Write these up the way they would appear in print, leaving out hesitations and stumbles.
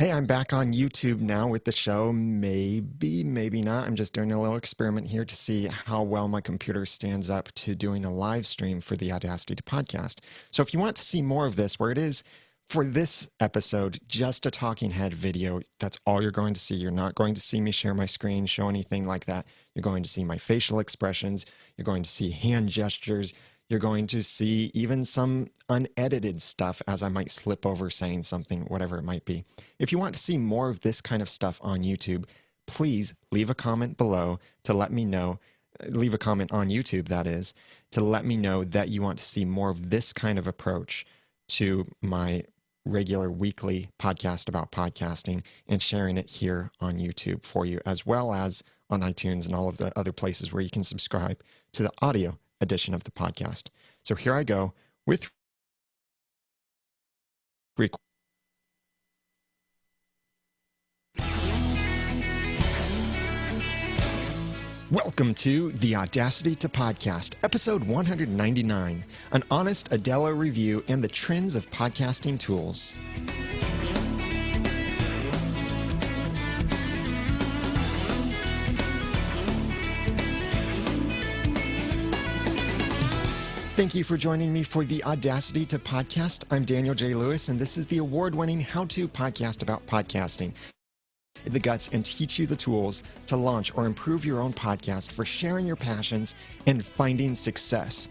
Hey, I'm back on YouTube now with the show. Maybe, maybe not. I'm just doing a little experiment here to see how well my computer stands up to doing a live stream for the Audacity to podcast. So if you want to see more of this, where it is for this episode, just a talking head video, that's all you're going to see. You're not going to see me share my screen, show anything like that. You're going to see my facial expressions. You're going to see hand gestures. You're going to see even some unedited stuff as I might slip over saying something, whatever it might be. If you want to see more of this kind of stuff on YouTube, please leave a comment below to let me know, leave a comment on YouTube, that is, to let me know that you want to see more of this kind of approach to my regular weekly podcast about podcasting and sharing it here on YouTube for you, as well as on iTunes and all of the other places where you can subscribe to the audio edition of the podcast. So here I go with Welcome to the Audacity to Podcast, episode 199, an honest Audello review and the trends of podcasting tools. Thank you for joining me for the Audacity to Podcast. I'm Daniel J. Lewis, and this is the award-winning how-to podcast about podcasting. The guts and teach you the tools to launch or improve your own podcast for sharing your passions and finding success.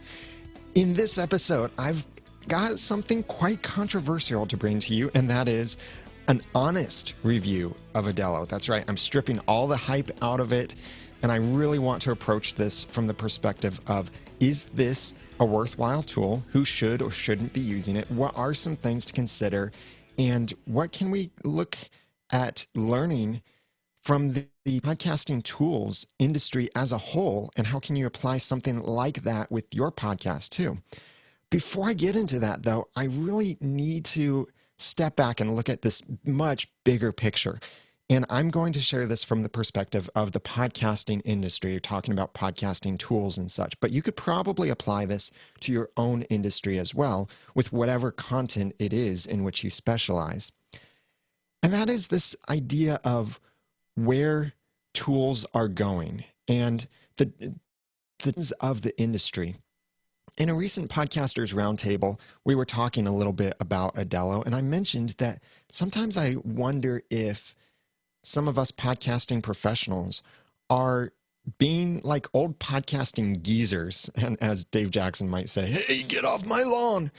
In this episode, I've got something quite controversial to bring to you, and that is an honest review of Audello. That's right, I'm stripping all the hype out of it, and I really want to approach this from the perspective of, is this a worthwhile tool? Who should or shouldn't be using it? What are some things to consider? And what can we look at learning from the podcasting tools industry as a whole? And how can you apply something like that with your podcast too? Before I get into that though, I really need to step back and look at this much bigger picture. And I'm going to share this from the perspective of the podcasting industry. You're talking about podcasting tools and such, but you could probably apply this to your own industry as well with whatever content it is in which you specialize. And that is this idea of where tools are going and the things of the industry. In a recent Podcasters Roundtable, we were talking a little bit about Audello, and I mentioned that sometimes I wonder if some of us podcasting professionals are being like old podcasting geezers, and as Dave Jackson might say, hey, get off my lawn.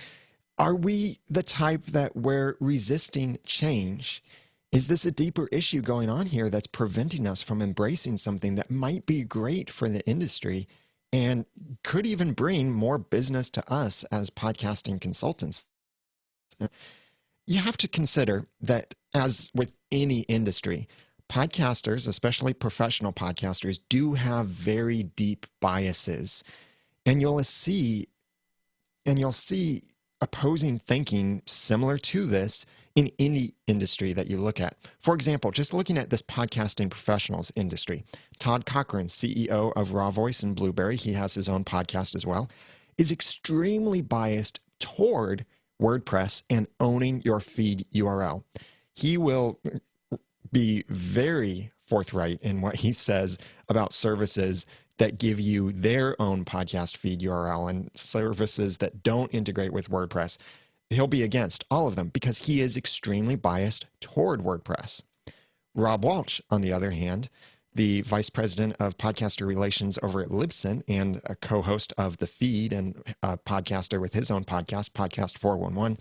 Are we the type that we're resisting change? Is this a deeper issue going on here that's preventing us from embracing something that might be great for the industry and could even bring more business to us as podcasting consultants? You have to consider that, as with any industry, podcasters, especially professional podcasters, do have very deep biases. And you'll see opposing thinking similar to this in any industry that you look at. For example, just looking at this podcasting professionals industry, Todd Cochran, CEO of Raw Voice and Blueberry, he has his own podcast as well, is extremely biased toward WordPress and owning your feed URL. He will be very forthright in what he says about services that give you their own podcast feed URL and services that don't integrate with WordPress. He'll be against all of them because he is extremely biased toward WordPress. Rob Walsh, on the other hand, the vice president of podcaster relations over at Libsyn and a co-host of The Feed and a podcaster with his own podcast, Podcast 411,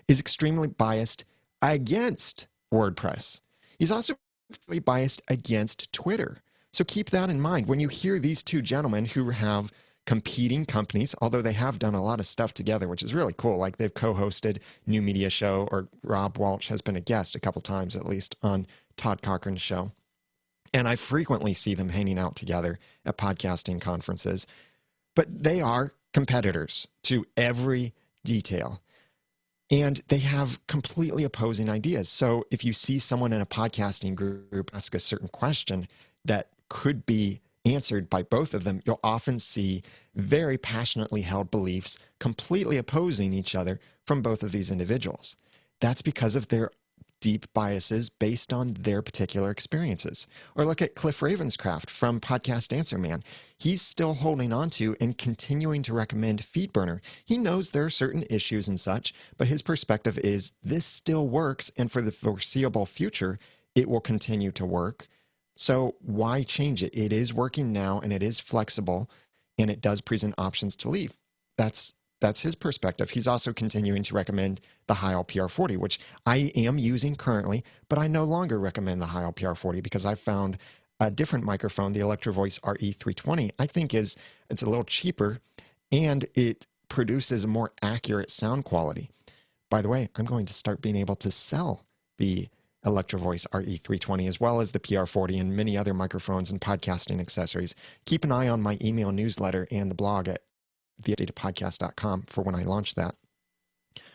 is extremely biased against WordPress. He's also biased against Twitter. So keep that in mind when you hear these two gentlemen who have competing companies, although they have done a lot of stuff together, which is really cool. Like they've co-hosted New Media Show, or Rob Walsh has been a guest a couple times at least on Todd Cochran's show. And I frequently see them hanging out together at podcasting conferences. But they are competitors to every detail. And they have completely opposing ideas. So if you see someone in a podcasting group ask a certain question that could be answered by both of them, you'll often see very passionately held beliefs completely opposing each other from both of these individuals. That's because of their deep biases based on their particular experiences. Or look at Cliff Ravenscraft from Podcast Answer Man. He's still holding on to and continuing to recommend FeedBurner. He knows there are certain issues and such, but his perspective is this still works, and for the foreseeable future, it will continue to work. So why change it? It is working now, and it is flexible, and it does present options to leave. That's his perspective. He's also continuing to recommend the Heil PR40, which I am using currently, but I no longer recommend the Heil PR40 because I found a different microphone, the Electro Voice RE320. I think it's a little cheaper, and it produces a more accurate sound quality. By the way, I'm going to start being able to sell the Electro Voice RE320 as well as the PR40 and many other microphones and podcasting accessories. Keep an eye on my email newsletter and the blog at theupdatedpodcast.com for when I launch that.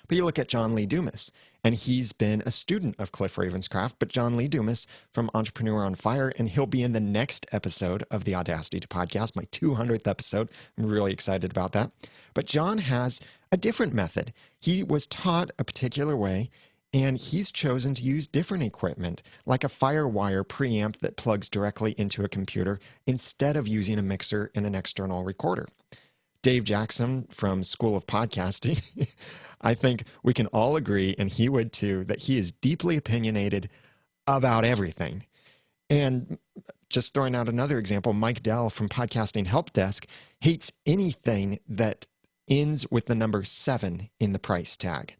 But you look at John Lee Dumas, and he's been a student of Cliff Ravenscraft, but John Lee Dumas from Entrepreneur on Fire, and he'll be in the next episode of the Audacity to Podcast, my 200th episode. I'm really excited about that. But John has a different method. He was taught a particular way, and he's chosen to use different equipment, like a Firewire preamp that plugs directly into a computer instead of using a mixer and an external recorder. Dave Jackson from School of Podcasting, I think we can all agree, and he would too, that he is deeply opinionated about everything. And just throwing out another example, Mike Dell from Podcasting Help Desk hates anything that ends with the number 7 in the price tag.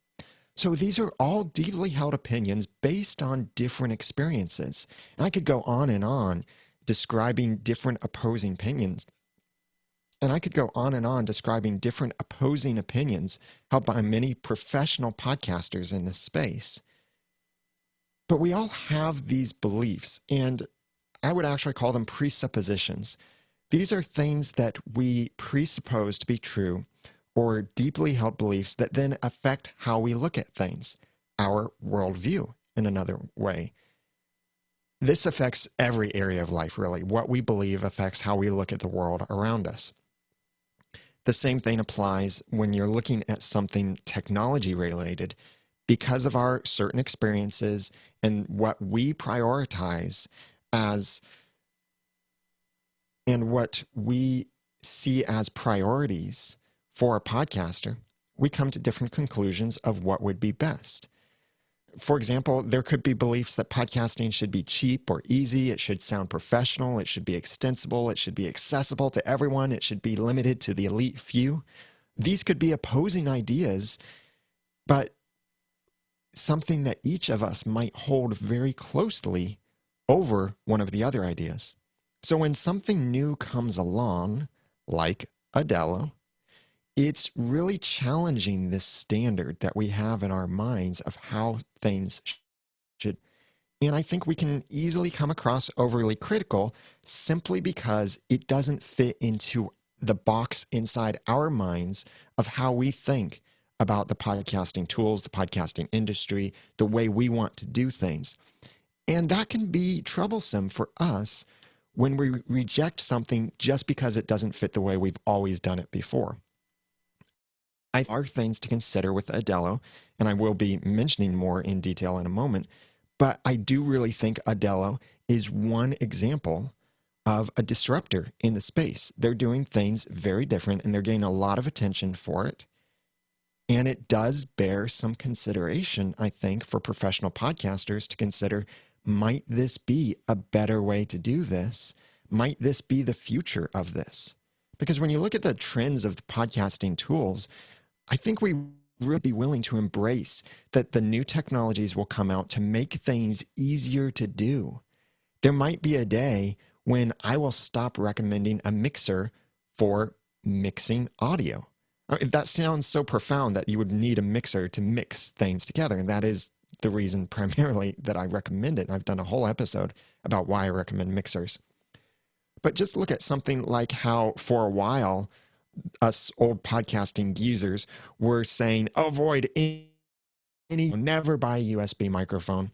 So these are all deeply held opinions based on different experiences. And I could go on describing different opposing opinions. And I could go on describing different opposing opinions held by many professional podcasters in this space. But we all have these beliefs, and I would actually call them presuppositions. These are things that we presuppose to be true or deeply held beliefs that then affect how we look at things, our worldview in another way. This affects every area of life, really. What we believe affects how we look at the world around us. The same thing applies when you're looking at something technology related. Because of our certain experiences and what we prioritize as and what we see as priorities for a podcaster, we come to different conclusions of what would be best. For example, there could be beliefs that podcasting should be cheap or easy, it should sound professional, it should be extensible, it should be accessible to everyone, it should be limited to the elite few. These could be opposing ideas, but something that each of us might hold very closely over one of the other ideas. So when something new comes along, like Audello, it's really challenging this standard that we have in our minds of how things should. And I think we can easily come across overly critical simply because it doesn't fit into the box inside our minds of how we think about the podcasting tools, the podcasting industry, the way we want to do things. And that can be troublesome for us when we reject something just because it doesn't fit the way we've always done it before. There are things to consider with Audello, and I will be mentioning more in detail in a moment, but I do really think Audello is one example of a disruptor in the space. They're doing things very different, and they're getting a lot of attention for it. And it does bear some consideration, I think, for professional podcasters to consider, might this be a better way to do this? Might this be the future of this? Because when you look at the trends of the podcasting tools, I think we really be willing to embrace that the new technologies will come out to make things easier to do. There might be a day when I will stop recommending a mixer for mixing audio. That sounds so profound that you would need a mixer to mix things together. And that is the reason primarily that I recommend it. I've done a whole episode about why I recommend mixers. But just look at something like how for a while, us old podcasting geezers were saying, avoid never buy a USB microphone.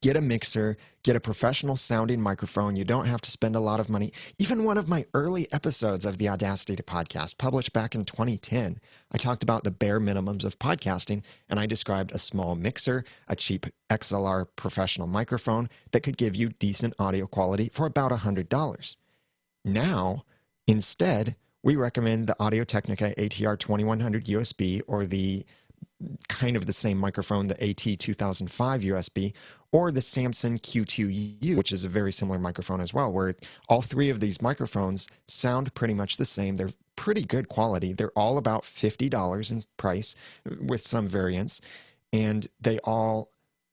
Get a mixer, get a professional sounding microphone. You don't have to spend a lot of money. Even one of my early episodes of the Audacity to Podcast, published back in 2010, I talked about the bare minimums of podcasting, and I described a small mixer, a cheap XLR professional microphone that could give you decent audio quality for about $100. Now, instead, we recommend the Audio-Technica ATR 2100 USB, or the kind of the same microphone, the AT2005 USB, or the Samson Q2U, which is a very similar microphone as well, where all three of these microphones sound pretty much the same. They're pretty good quality. They're all about $50 in price with some variants, and they all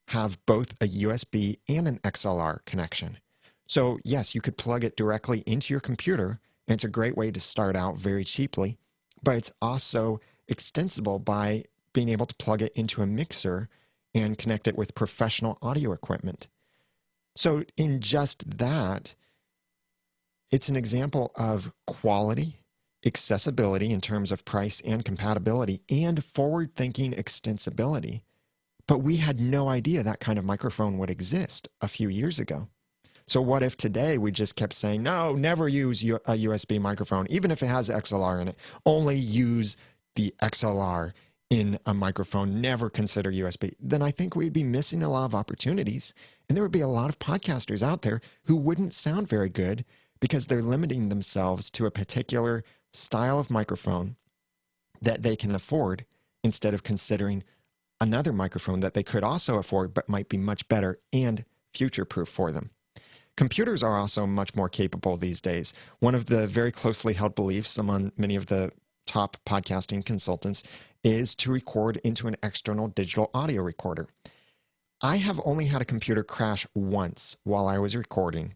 have both a USB and an XLR connection. So yes, you could plug it directly into your computer, and it's a great way to start out very cheaply, but it's also extensible by being able to plug it into a mixer and connect it with professional audio equipment. So in just that, it's an example of quality, accessibility in terms of price and compatibility, and forward-thinking extensibility. But we had no idea that kind of microphone would exist a few years ago. So what if today we just kept saying, no, never use a USB microphone, even if it has XLR in it. Only use the XLR in a microphone, never consider USB. Then I think we'd be missing a lot of opportunities. And there would be a lot of podcasters out there who wouldn't sound very good because they're limiting themselves to a particular style of microphone that they can afford, instead of considering another microphone that they could also afford but might be much better and future-proof for them. Computers are also much more capable these days. One of the very closely held beliefs among many of the top podcasting consultants is to record into an external digital audio recorder. I have only had a computer crash once while I was recording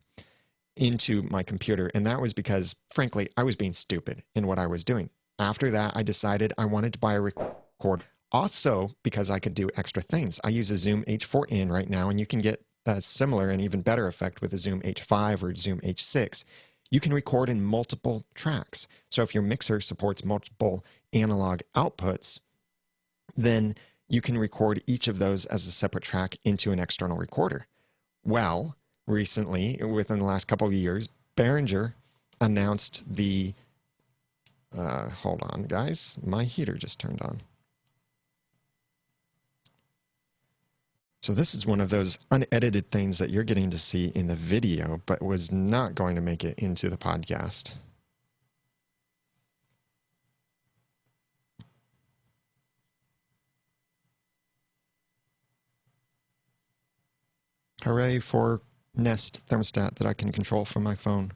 into my computer, and that was because, frankly, I was being stupid in what I was doing. After that, I decided I wanted to buy a recorder. Also, because I could do extra things. I use a Zoom H4n right now, and you can get a similar and even better effect with a Zoom H5 or Zoom H6. You can record in multiple tracks. So if your mixer supports multiple analog outputs, then you can record each of those as a separate track into an external recorder. Well, recently, within the last couple of years, Behringer announced the... hold on, guys. My heater just turned on. So this is one of those unedited things that you're getting to see in the video, but was not going to make it into the podcast. Hooray for Nest thermostat that I can control from my phone.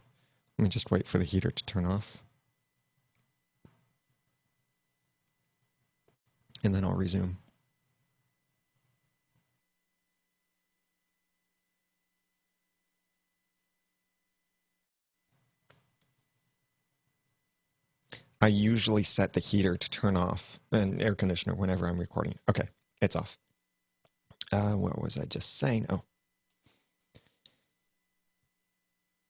Let me just wait for the heater to turn off. And then I'll resume. I usually set the heater to turn off, and air conditioner whenever I'm recording. Okay, it's off. What was I just saying? Oh.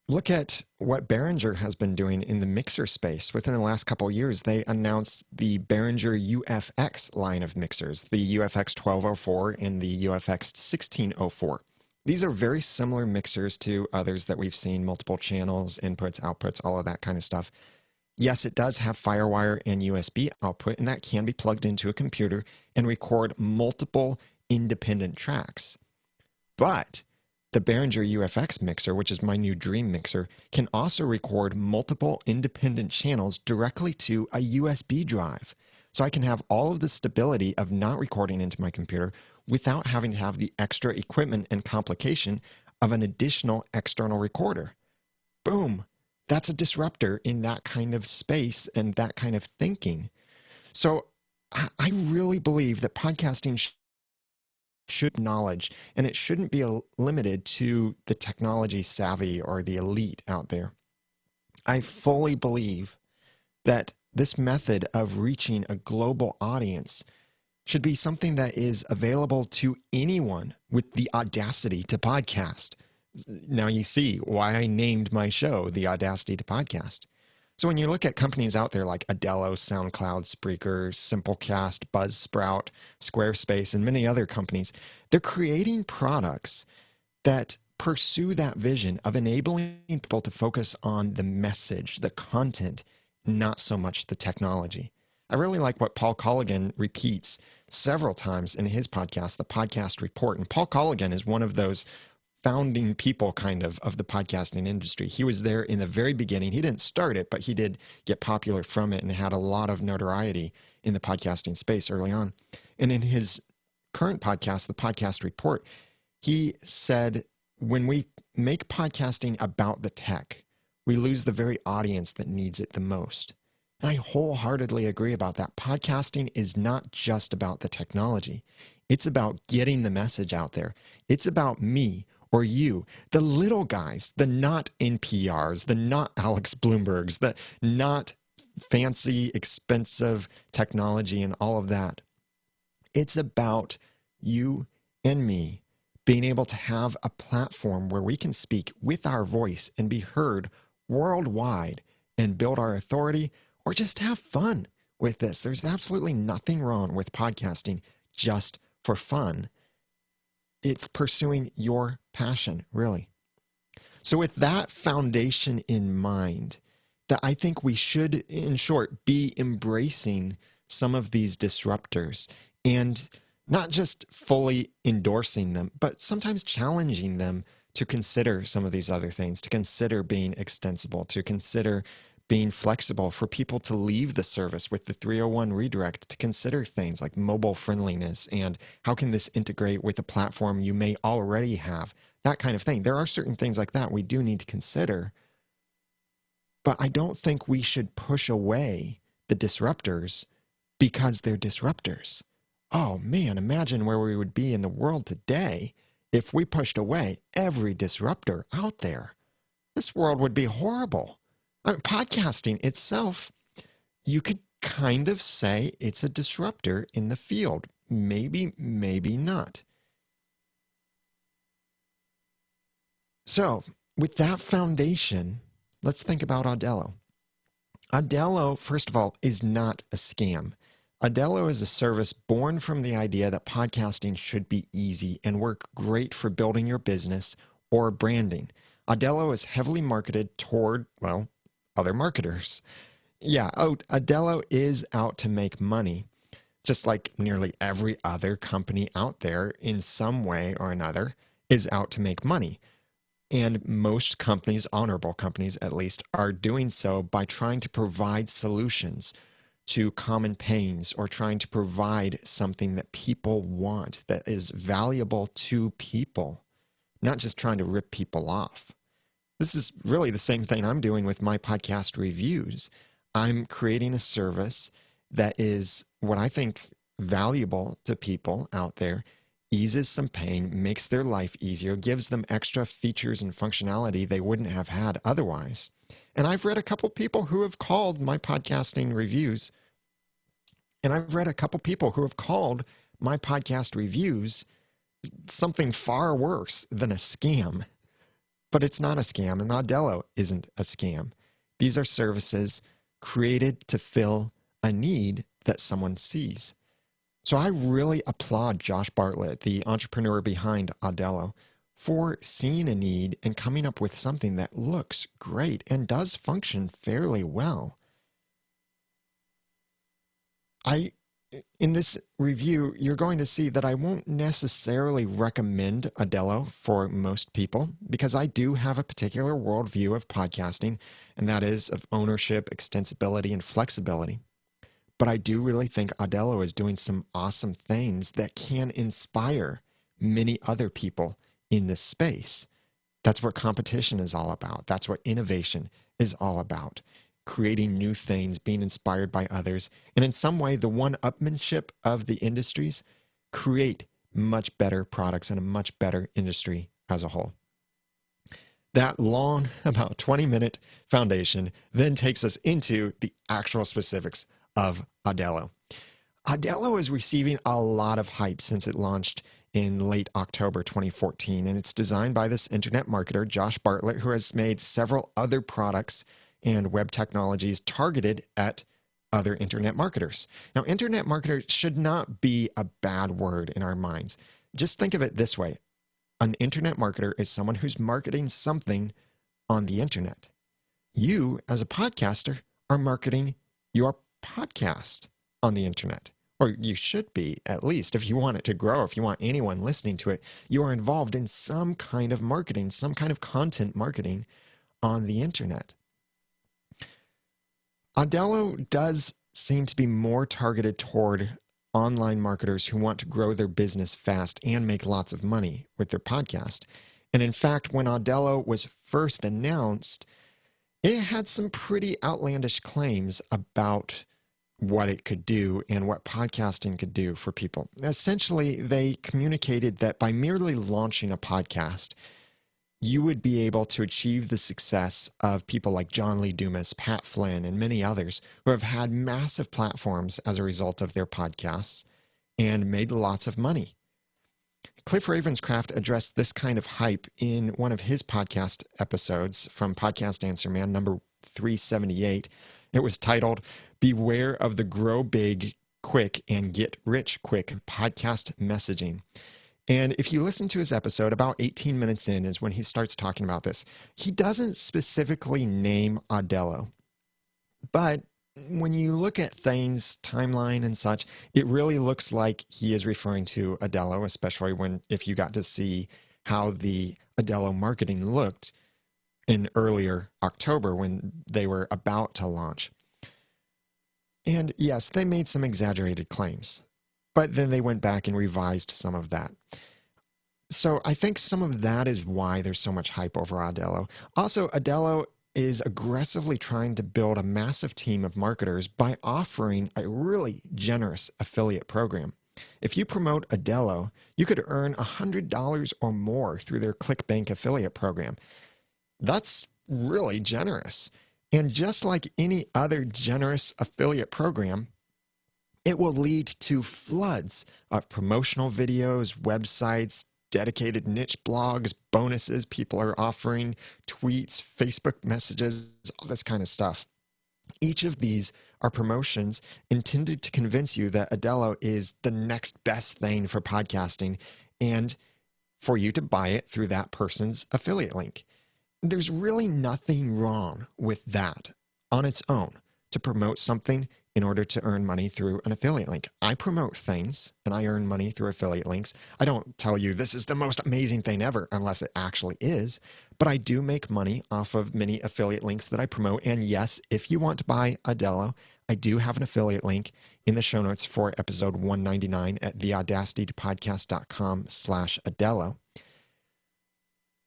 Look at what Behringer has been doing in the mixer space. Within the last couple of years, they announced the Behringer UFX line of mixers, the UFX 1204 and the UFX 1604. These are very similar mixers to others that we've seen, multiple channels, inputs, outputs, all of that kind of stuff. Yes, it does have FireWire and USB output, and that can be plugged into a computer and record multiple independent tracks. But the Behringer UFX mixer, which is my new dream mixer, can also record multiple independent channels directly to a USB drive. So I can have all of the stability of not recording into my computer without having to have the extra equipment and complication of an additional external recorder. Boom! That's a disruptor in that kind of space and that kind of thinking. So I really believe that podcasting should knowledge, and it shouldn't be limited to the technology savvy or the elite out there. I fully believe that this method of reaching a global audience should be something that is available to anyone with the audacity to podcast. Now you see why I named my show The Audacity to Podcast. So when you look at companies out there like Audello, SoundCloud, Spreaker, Simplecast, Buzzsprout, Squarespace, and many other companies, they're creating products that pursue that vision of enabling people to focus on the message, the content, not so much the technology. I really like what Paul Colligan repeats several times in his podcast, The Podcast Report. And Paul Colligan is one of those founding people kind of the podcasting industry. He was there in the very beginning. He didn't start it, but he did get popular from it and had a lot of notoriety in the podcasting space early on. And in his current podcast, The Podcast Report, he said, when we make podcasting about the tech, we lose the very audience that needs it the most. And I wholeheartedly agree about that. Podcasting is not just about the technology. It's about getting the message out there. It's about me or you, the little guys, the not NPRs, the not Alex Bloombergs, the not fancy, expensive technology and all of that. It's about you and me being able to have a platform where we can speak with our voice and be heard worldwide and build our authority or just have fun with this. There's absolutely nothing wrong with podcasting just for fun. It's pursuing your passion, really. So with that foundation in mind, that I think we should, in short, be embracing some of these disruptors and not just fully endorsing them, but sometimes challenging them to consider some of these other things, to consider being extensible, to consider being flexible for people to leave the service with the 301 redirect, to consider things like mobile friendliness and how can this integrate with a platform you may already have, that kind of thing. There are certain things like that we do need to consider, but I don't think we should push away the disruptors because they're disruptors. Oh man, imagine where we would be in the world today if we pushed away every disruptor out there. This world would be horrible. I mean, podcasting itself, you could kind of say it's a disruptor in the field. Maybe, maybe not. So, with that foundation, let's think about Audello. Audello, first of all, is not a scam. Audello is a service born from the idea that podcasting should be easy and work great for building your business or branding. Audello is heavily marketed toward, well, other marketers. Yeah, Audello is out to make money, just like nearly every other company out there in some way or another is out to make money. And most companies, honorable companies at least, are doing so by trying to provide solutions to common pains or trying to provide something that people want that is valuable to people, not just trying to rip people off. This is really the same thing I'm doing with my podcast reviews. I'm creating a service that is what I think valuable to people out there, eases some pain, makes their life easier, gives them extra features and functionality they wouldn't have had otherwise. And I've read a couple people who have called my podcasting reviews, and I've read a couple people who have called my podcast reviews something far worse than a scam. But it's not a scam, and Audello isn't a scam. These are services created to fill a need that someone sees. So I really applaud Josh Bartlett, the entrepreneur behind Audello, for seeing a need and coming up with something that looks great and does function fairly well. In this review, you're going to see that I won't necessarily recommend Audello for most people because I do have a particular worldview of podcasting, and that is of ownership, extensibility, and flexibility. But I do really think Audello is doing some awesome things that can inspire many other people in this space. That's what competition is all about. That's what innovation is all about. Creating new things, being inspired by others, and in some way, the one-upmanship of the industries create much better products and a much better industry as a whole. That long, about 20-minute foundation then takes us into the actual specifics of Audello. Audello is receiving a lot of hype since it launched in late October 2014, and it's designed by this internet marketer, Josh Bartlett, who has made several other products and web technologies targeted at other internet marketers. Now, internet marketers should not be a bad word in our minds. Just think of it this way. An internet marketer is someone who's marketing something on the internet. You, as a podcaster, are marketing your podcast on the internet. Or you should be, at least, if you want it to grow, if you want anyone listening to it. You are involved in some kind of marketing, some kind of content marketing on the internet. Audello does seem to be more targeted toward online marketers who want to grow their business fast and make lots of money with their podcast. And in fact, when Audello was first announced, it had some pretty outlandish claims about what it could do and what podcasting could do for people. Essentially, they communicated that by merely launching a podcast, you would be able to achieve the success of people like Lee Dumas, Pat Flynn, and many others who have had massive platforms as a result of their podcasts and made lots of money. Cliff Ravenscraft addressed this kind of hype in one of his podcast episodes from Podcast Answer Man, number 378. It was titled, Beware of the Grow Big, Quick, and Get Rich Quick Podcast Messaging. And if you listen to his episode, about 18 minutes in is when he starts talking about this. He doesn't specifically name Audello, but when you look at Thane's timeline and such, it really looks like he is referring to Audello, especially if you got to see how the Audello marketing looked in earlier October when they were about to launch. And yes, they made some exaggerated claims, but then they went back and revised some of that. So I think some of that is why there's so much hype over Audello. Also, Audello is aggressively trying to build a massive team of marketers by offering a really generous affiliate program. If you promote Audello, you could earn $100 or more through their ClickBank affiliate program. That's really generous. And just like any other generous affiliate program, it will lead to floods of promotional videos, websites, dedicated niche blogs, bonuses people are offering, tweets, Facebook messages, all this kind of stuff. Each of these are promotions intended to convince you that Audello is the next best thing for podcasting and for you to buy it through that person's affiliate link. There's really nothing wrong with that on its own to promote something in order to earn money through an affiliate link. I promote things and I earn money through affiliate links. I don't tell you this is the most amazing thing ever unless it actually is, but I do make money off of many affiliate links that I promote. And yes, if you want to buy Audello, I do have an affiliate link in the show notes for episode 199 at theaudacitytopodcast.com/Audello.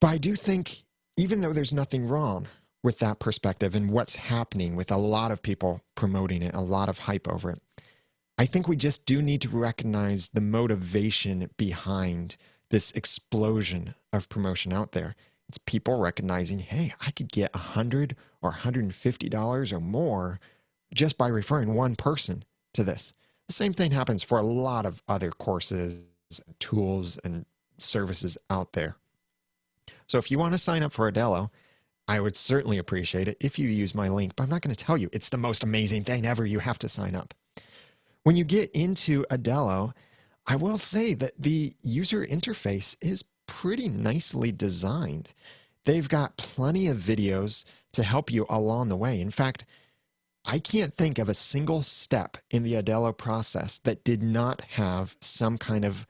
But I do think, even though there's nothing wrong with that perspective and what's happening with a lot of people promoting it, a lot of hype over it, I think we just do need to recognize the motivation behind this explosion of promotion out there. It's people recognizing, hey, I could get $100 or $150 or more just by referring one person to this. The same thing happens for a lot of other courses, tools, and services out there. So if you want to sign up for Audello, I would certainly appreciate it if you use my link, but I'm not going to tell you it's the most amazing thing ever. You have to sign up. When you get into Audello, I will say that the user interface is pretty nicely designed. They've got plenty of videos to help you along the way. In fact, I can't think of a single step in the Audello process that did not have some kind of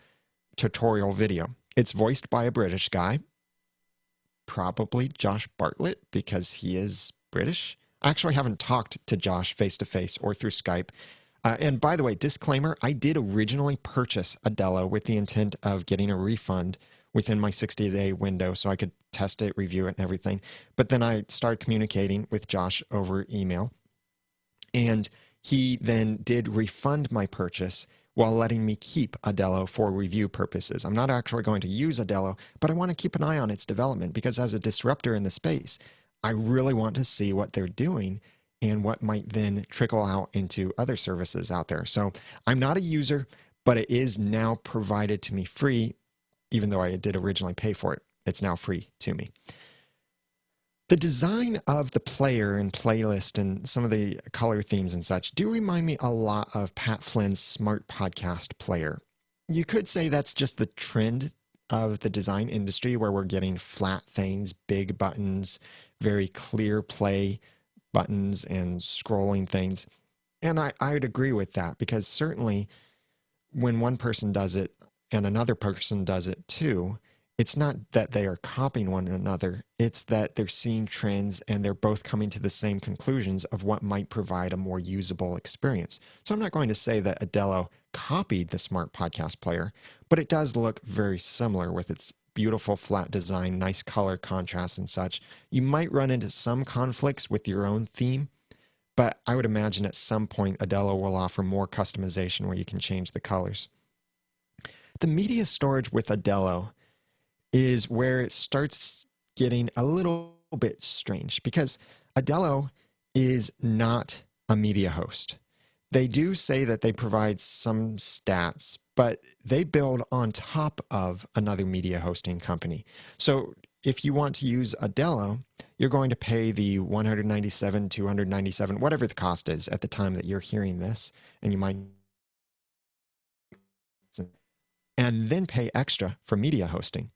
tutorial video. It's voiced by a British guy, probably Josh Bartlett, because he is British. I actually haven't talked to Josh face-to-face or through Skype. And by the way, disclaimer, I did originally purchase Audello with the intent of getting a refund within my 60-day window so I could test it, review it, and everything. But then I started communicating with Josh over email, and he then did refund my purchase while letting me keep Audello for review purposes. I'm not actually going to use Audello, but I want to keep an eye on its development because as a disruptor in the space, I really want to see what they're doing and what might then trickle out into other services out there. So I'm not a user, but it is now provided to me free, even though I did originally pay for it. It's now free to me. The design of the player and playlist and some of the color themes and such do remind me a lot of Pat Flynn's Smart Podcast player. You could say that's just the trend of the design industry where we're getting flat things, big buttons, very clear play buttons, and scrolling things. And I would agree with that, because certainly when one person does it and another person does it too, it's not that they are copying one another. It's that they're seeing trends and they're both coming to the same conclusions of what might provide a more usable experience. So I'm not going to say that Audello copied the Smart Podcast Player, but it does look very similar with its beautiful flat design, nice color contrast and such. You might run into some conflicts with your own theme, but I would imagine at some point Audello will offer more customization where you can change the colors. The media storage with Audello is where it starts getting a little bit strange, because Audello is not a media host. They do say that they provide some stats, but they build on top of another media hosting company. So if you want to use Audello, you're going to pay the $197, $297, whatever the cost is at the time that you're hearing this, and you might, and then pay extra for media hosting.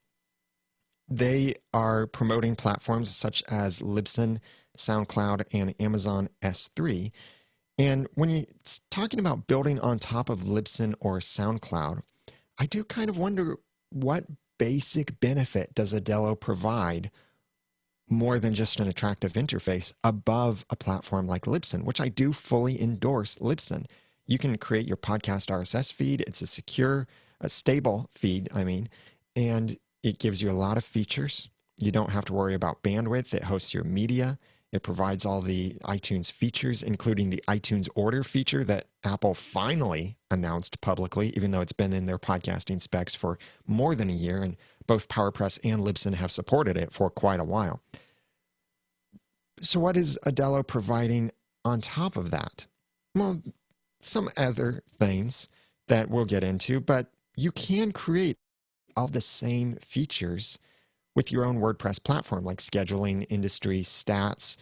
They are promoting platforms such as Libsyn, SoundCloud, and Amazon S3. And when you're talking about building on top of Libsyn or SoundCloud, I do kind of wonder, what basic benefit does Audello provide more than just an attractive interface above a platform like Libsyn, which I do fully endorse Libsyn. You can create your podcast RSS feed. It's a secure, a stable feed, and it gives you a lot of features. You don't have to worry about bandwidth. It hosts your media. It provides all the iTunes features, including the iTunes Order feature that Apple finally announced publicly, even though it's been in their podcasting specs for more than a year, and both PowerPress and Libsyn have supported it for quite a while. So what is Audello providing on top of that? Well, some other things that we'll get into, but you can create all the same features with your own WordPress platform, like scheduling industry stats,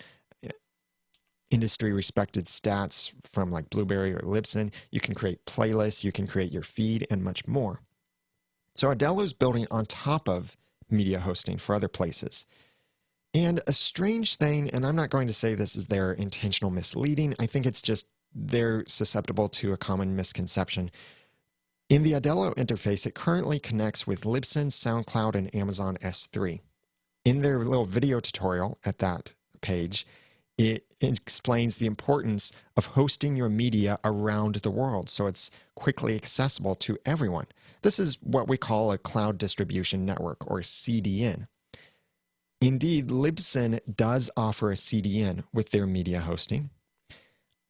industry respected stats from like Blueberry or Libsyn. You can create playlists, you can create your feed, and much more. So Audello is building on top of media hosting for other places. And a strange thing, and I'm not going to say this is their intentional misleading, I think it's just they're susceptible to a common misconception. In the Audello interface, it currently connects with Libsyn, SoundCloud, and Amazon S3. In their little video tutorial at that page, it explains the importance of hosting your media around the world so it's quickly accessible to everyone. This is what we call a cloud distribution network, or CDN. Indeed, Libsyn does offer a CDN with their media hosting.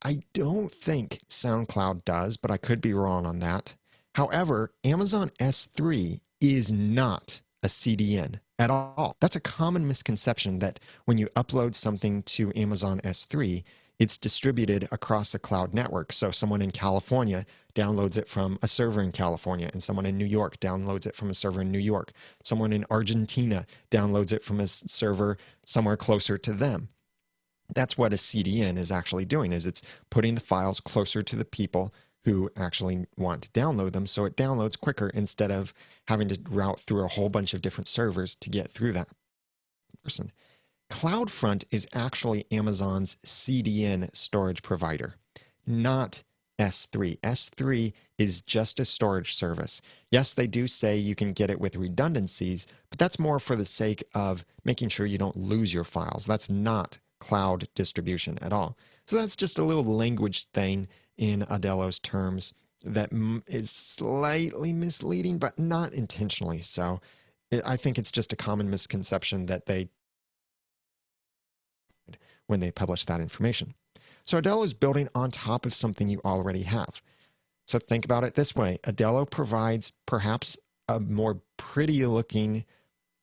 I don't think SoundCloud does, but I could be wrong on that. However, Amazon S3 is not a CDN at all. That's a common misconception, that when you upload something to Amazon S3, it's distributed across a cloud network. So someone in California downloads it from a server in California, and someone in New York downloads it from a server in New York. Someone in Argentina downloads it from a server somewhere closer to them. That's what a CDN is actually doing, is it's putting the files closer to the people who actually want to download them, so it downloads quicker instead of having to route through a whole bunch of different servers to get through that person. CloudFront is actually Amazon's CDN storage provider, not S3. S3 is just a storage service. Yes, they do say you can get it with redundancies, but that's more for the sake of making sure you don't lose your files. That's not cloud distribution at all. So that's just a little language thing in Audello's terms that is slightly misleading, but not intentionally so. I think it's just a common misconception that they, when they publish that information. So Audello is building on top of something you already have. So think about it this way. Audello provides perhaps a more pretty looking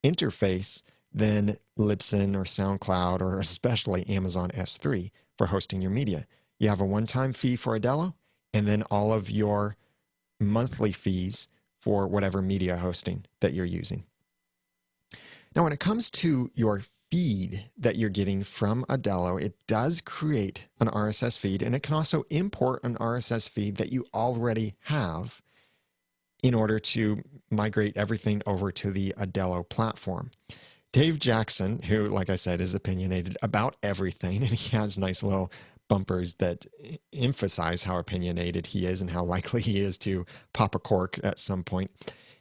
interface than Libsyn or SoundCloud, or especially Amazon S3 for hosting your media. You have a one-time fee for Audello, and then all of your monthly fees for whatever media hosting that you're using. Now, when it comes to your feed that you're getting from Audello, it does create an RSS feed, and it can also import an RSS feed that you already have in order to migrate everything over to the Audello platform. Dave Jackson, who, like I said, is opinionated about everything, and he has nice little bumpers that emphasize how opinionated he is and how likely he is to pop a cork at some point.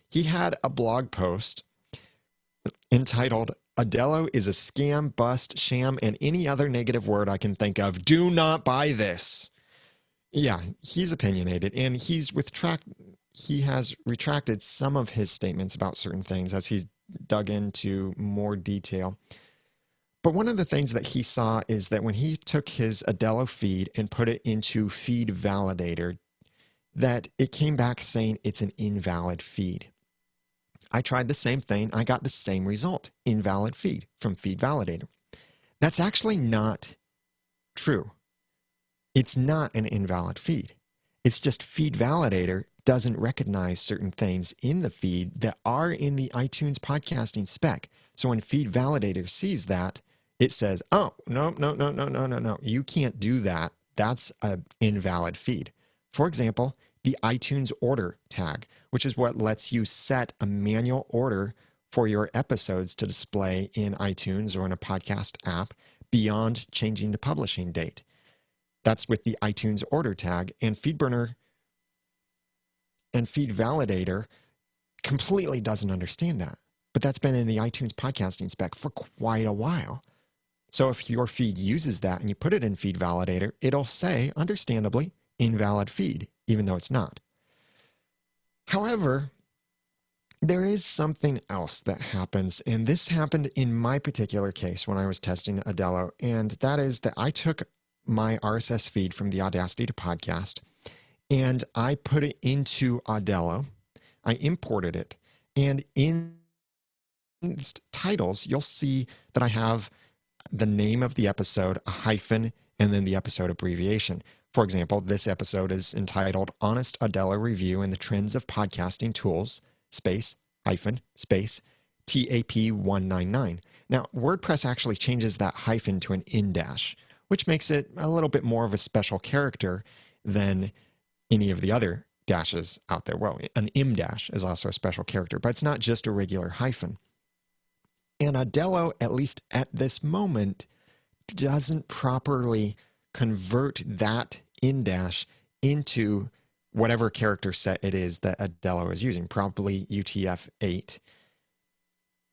He had a blog post entitled, "Audello is a scam, bust, sham, and any other negative word I can think of. Do not buy this." Yeah, he's opinionated, and he has retracted some of his statements about certain things as he's dug into more detail. But one of the things that he saw is that when he took his Audello feed and put it into Feed Validator, that it came back saying it's an invalid feed. I tried the same thing. I got the same result, invalid feed from Feed Validator. That's actually not true. It's not an invalid feed. It's just Feed Validator doesn't recognize certain things in the feed that are in the iTunes podcasting spec. So when Feed Validator sees that, it says, oh, no, you can't do that. That's an invalid feed. For example, the iTunes order tag, which is what lets you set a manual order for your episodes to display in iTunes or in a podcast app beyond changing the publishing date. That's with the iTunes order tag, and FeedBurner and Feed Validator completely doesn't understand that. But that's been in the iTunes podcasting spec for quite a while. So if your feed uses that and you put it in Feed Validator, it'll say, understandably, invalid feed, even though it's not. However, there is something else that happens, and this happened in my particular case when I was testing Audello, and that is that I took my RSS feed from the Audacity to podcast, and I put it into Audello. I imported it, and in titles, you'll see that I have the name of the episode, a hyphen, and then the episode abbreviation. For example, this episode is entitled Honest Audello Review and the Trends of Podcasting Tools, space, hyphen, space, TAP 199. Now, WordPress actually changes that hyphen to an in-dash, which makes it a little bit more of a special character than any of the other dashes out there. Well, an im-dash is also a special character, but it's not just a regular hyphen. And Audello, at least at this moment, doesn't properly convert that in-dash into whatever character set it is that Audello is using, probably UTF-8.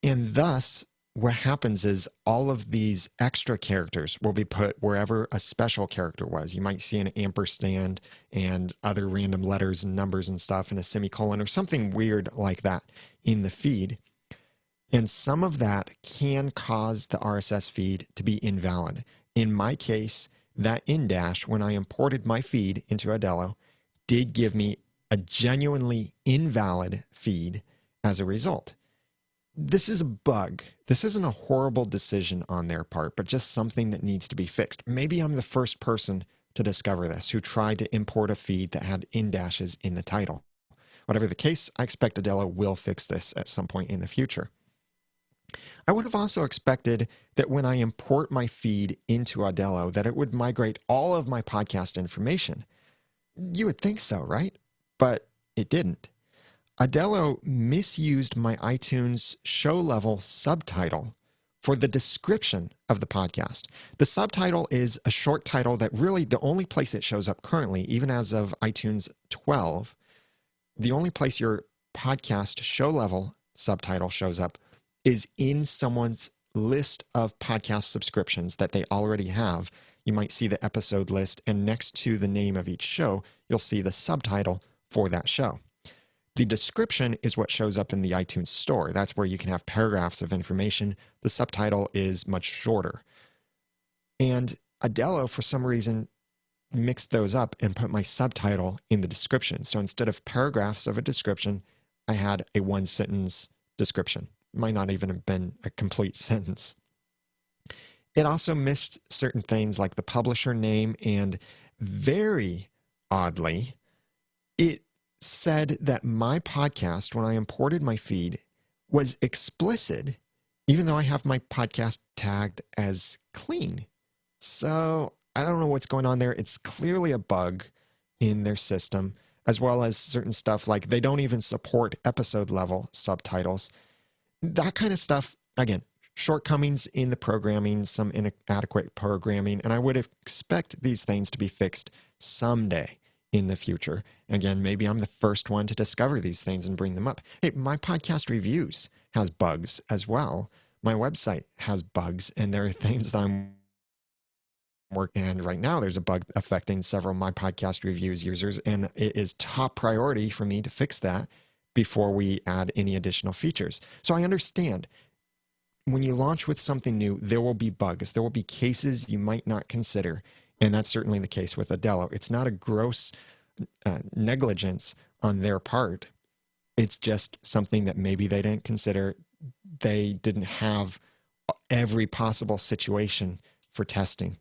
And thus, what happens is all of these extra characters will be put wherever a special character was. You might see an ampersand and other random letters and numbers and stuff and a semicolon or something weird like that in the feed. And some of that can cause the RSS feed to be invalid. In my case, that in-dash, when I imported my feed into Audello, did give me a genuinely invalid feed as a result. This is a bug. This isn't a horrible decision on their part, but just something that needs to be fixed. Maybe I'm the first person to discover this who tried to import a feed that had in-dashes in the title. Whatever the case, I expect Audello will fix this at some point in the future. I would have also expected that when I import my feed into Audello, that it would migrate all of my podcast information. You would think so, right? But it didn't. Audello misused my iTunes show level subtitle for the description of the podcast. The subtitle is a short title that really the only place it shows up currently, even as of iTunes 12, the only place your podcast show level subtitle shows up is in someone's list of podcast subscriptions that they already have. You might see the episode list, and next to the name of each show, you'll see the subtitle for that show. The description is what shows up in the iTunes store. That's where you can have paragraphs of information. The subtitle is much shorter. And Audello, for some reason, mixed those up and put my subtitle in the description. So instead of paragraphs of a description, I had a one-sentence description. Might not even have been a complete sentence. It also missed certain things like the publisher name, and very oddly, it said that my podcast, when I imported my feed, was explicit, even though I have my podcast tagged as clean. So I don't know what's going on there. It's clearly a bug in their system. as well as certain stuff like they don't even support episode level subtitles. That kind of stuff, again, shortcomings in the programming, some inadequate programming, and I would expect these things to be fixed someday in the future. Again, maybe I'm the first one to discover these things and bring them up. Hey, my podcast reviews has bugs as well. My website has bugs, and there are things that I'm working on right now. There's a bug affecting several of my podcast reviews users, and it is top priority for me to fix that before we add any additional features. So I understand when you launch with something new, there will be bugs. There will be cases you might not consider. And that's certainly the case with Audello. It's not a gross negligence on their part. It's just something that maybe they didn't consider. They didn't have every possible situation for testing.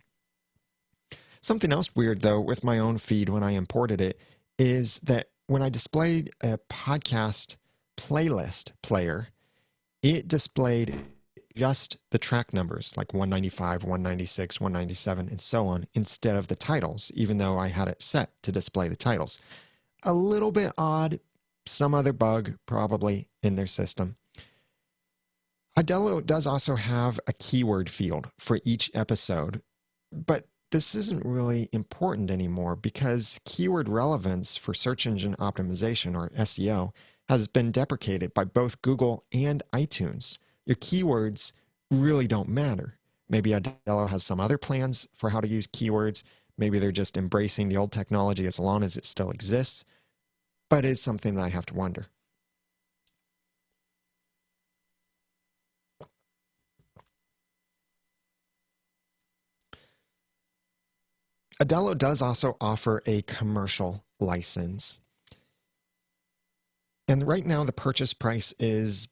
Something else weird, though, with my own feed when I imported it is that when I displayed a podcast playlist player, it displayed just the track numbers like 195, 196, 197, and so on instead of the titles, even though I had it set to display the titles. A little bit odd, some other bug probably in their system. Audello does also have a keyword field for each episode, but this isn't really important anymore because keyword relevance for search engine optimization, or SEO, has been deprecated by both Google and iTunes. Your keywords really don't matter. Maybe Audello has some other plans for how to use keywords. Maybe they're just embracing the old technology as long as it still exists. But it's something that I have to wonder. Audello does also offer a commercial license. And right now the purchase price is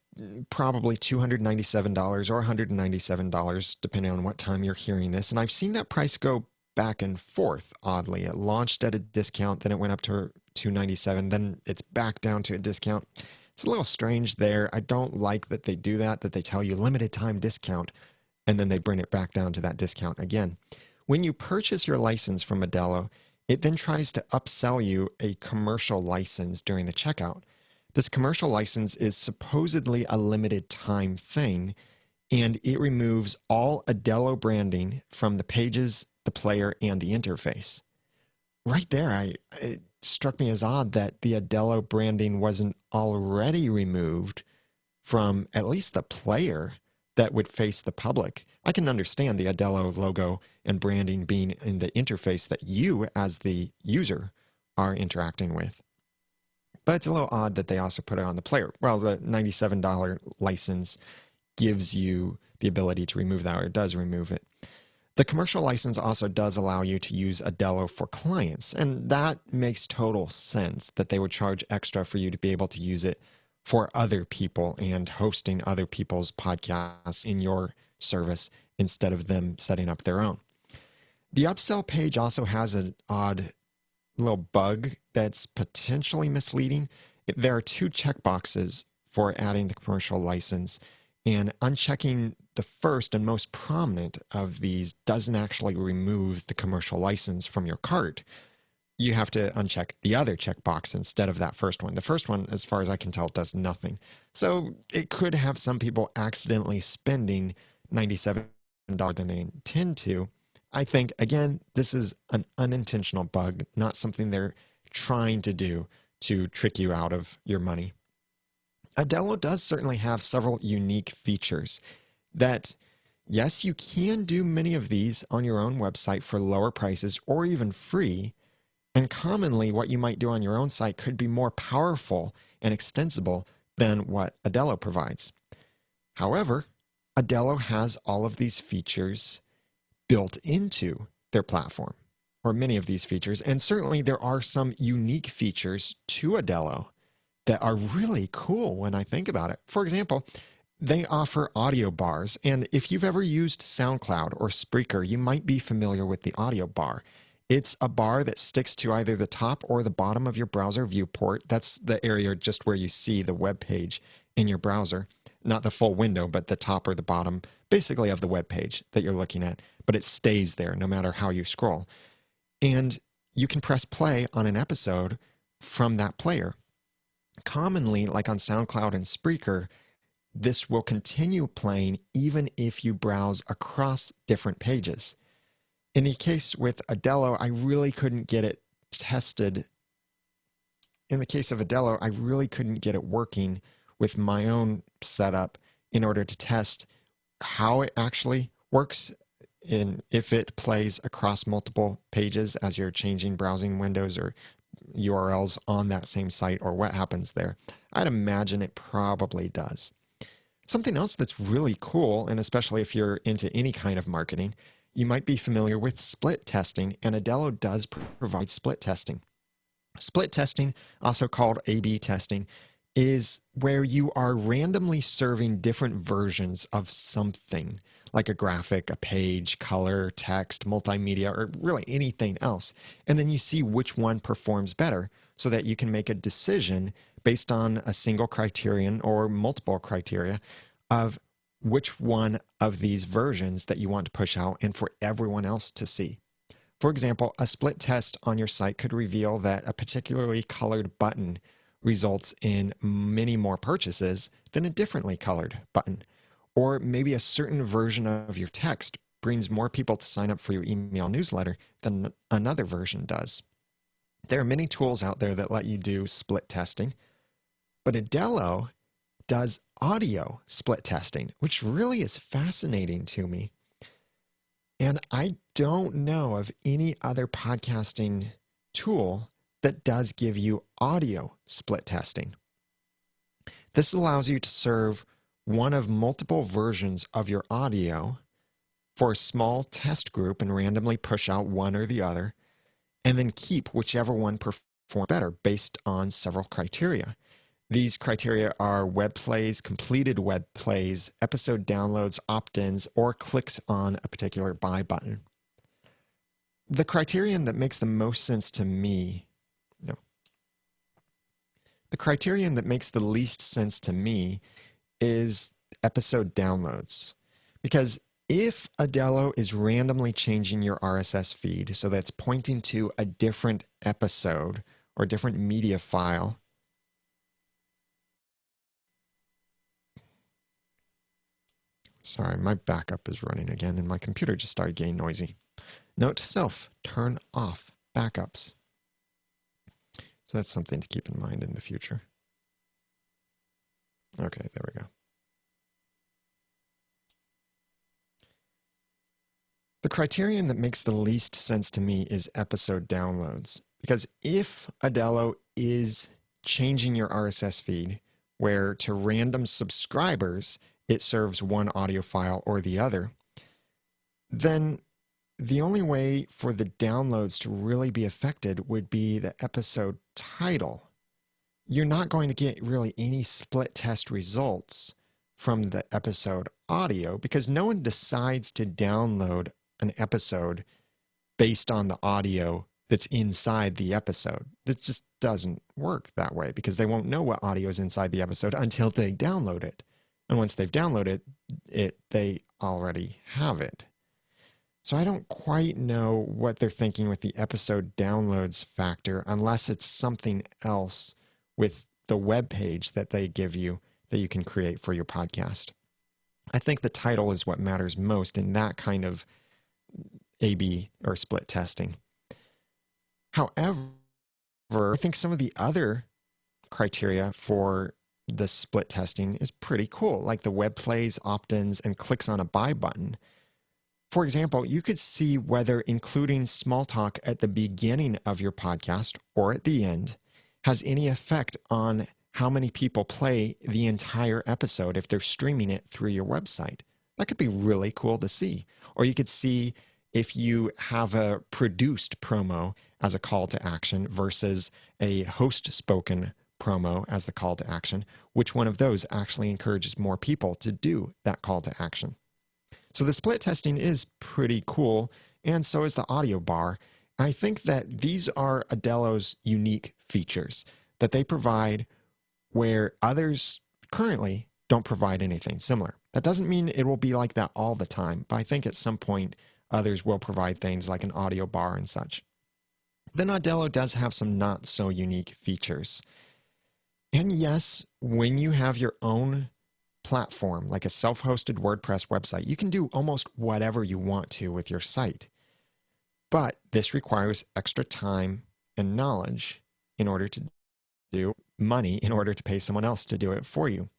probably $297 or $197, depending on what time you're hearing this. And I've seen that price go back and forth, oddly. It launched at a discount, then it went up to $297, then it's back down to a discount. It's a little strange there. I don't like that they do that they tell you limited time discount, and then they bring it back down to that discount again. When you purchase your license from Audello, it then tries to upsell you a commercial license during the checkout. This commercial license is supposedly a limited time thing, and it removes all Audello branding from the pages, the player, and the interface. Right there, it struck me as odd that the Audello branding wasn't already removed from at least the player that would face the public. I can understand the Audello logo and branding being in the interface that you, as the user, are interacting with. But it's a little odd that they also put it on the player. Well, the $97 license gives you the ability to remove that, or it does remove it. The commercial license also does allow you to use Audello for clients, and that makes total sense that they would charge extra for you to be able to use it for other people and hosting other people's podcasts in your service instead of them setting up their own. The upsell page also has an odd little bug that's potentially misleading. There are two checkboxes for adding the commercial license, and unchecking the first and most prominent of these doesn't actually remove the commercial license from your cart. You have to uncheck the other checkbox instead of that first one. The first one, as far as I can tell, does nothing. So it could have some people accidentally spending $97 than they intend to. I think, again, this is an unintentional bug, not something they're trying to do to trick you out of your money. Audello does certainly have several unique features that, yes, you can do many of these on your own website for lower prices or even free. And commonly, what you might do on your own site could be more powerful and extensible than what Audello provides. However, Audello has all of these features built into their platform, or many of these features, and certainly there are some unique features to Audello that are really cool when I think about it. For example, they offer audio bars, and if you've ever used SoundCloud or Spreaker, you might be familiar with the audio bar. It's a bar that sticks to either the top or the bottom of your browser viewport. That's the area just where you see the web page in your browser. Not the full window, but the top or the bottom, basically of the web page that you're looking at. But it stays there no matter how you scroll. And you can press play on an episode from that player. Commonly, like on SoundCloud and Spreaker, this will continue playing even if you browse across different pages. In the case with Audello, I really couldn't get it tested. In the case of Audello, I really couldn't get it working with my own setup in order to test how it actually works in if it plays across multiple pages as you're changing browsing windows or URLs on that same site, or what happens there. I'd imagine it probably does. Something else that's really cool, and especially if you're into any kind of marketing, you might be familiar with split testing, and Audello does provide split testing. Split testing, also called A/B testing, is where you are randomly serving different versions of something, like a graphic, a page, color, text, multimedia, or really anything else. And then you see which one performs better so that you can make a decision based on a single criterion or multiple criteria of which one of these versions that you want to push out and for everyone else to see. For example, a split test on your site could reveal that a particularly colored button results in many more purchases than a differently colored button. Or maybe a certain version of your text brings more people to sign up for your email newsletter than another version does. There are many tools out there that let you do split testing, but Audello does audio split testing, which really is fascinating to me. And I don't know of any other podcasting tool that does give you audio split testing. This allows you to serve one of multiple versions of your audio for a small test group and randomly push out one or the other, and then keep whichever one performs better based on several criteria. These criteria are web plays, completed web plays, episode downloads, opt-ins, or clicks on a particular buy button. The criterion that makes the most sense to me, the criterion that makes the least sense to me is episode downloads. Because if Audello is randomly changing your RSS feed so that's pointing to a different episode or different media file, sorry, my backup is running again and my computer just started getting noisy. Note to self, turn off backups. So that's something to keep in mind in the future. Okay, there we go. The criterion that makes the least sense to me is episode downloads. Because if Audello is changing your RSS feed, where to random subscribers it serves one audio file or the other, then the only way for the downloads to really be affected would be the episode title. You're not going to get really any split test results from the episode audio because no one decides to download an episode based on the audio that's inside the episode. That just doesn't work that way because they won't know what audio is inside the episode until they download it. And once they've downloaded it, they already have it. So I don't quite know what they're thinking with the episode downloads factor unless it's something else with the web page that they give you that you can create for your podcast. I think the title is what matters most in that kind of A/B or split testing. However, I think some of the other criteria for the split testing is pretty cool, like the web plays, opt-ins, and clicks on a buy button. For example, you could see whether including small talk at the beginning of your podcast or at the end has any effect on how many people play the entire episode if they're streaming it through your website. That could be really cool to see. Or you could see if you have a produced promo as a call to action versus a host spoken promo as the call to action, which one of those actually encourages more people to do that call to action. So the split testing is pretty cool, and so is the audio bar. I think that these are Audello's unique features that they provide where others currently don't provide anything similar. That doesn't mean it will be like that all the time, but I think at some point others will provide things like an audio bar and such. then Audello does have some not so unique features. And yes, when you have your own platform, like a self-hosted WordPress website, you can do almost whatever you want to with your site. But this requires extra time and knowledge in order to do money, in order to pay someone else to do it for you.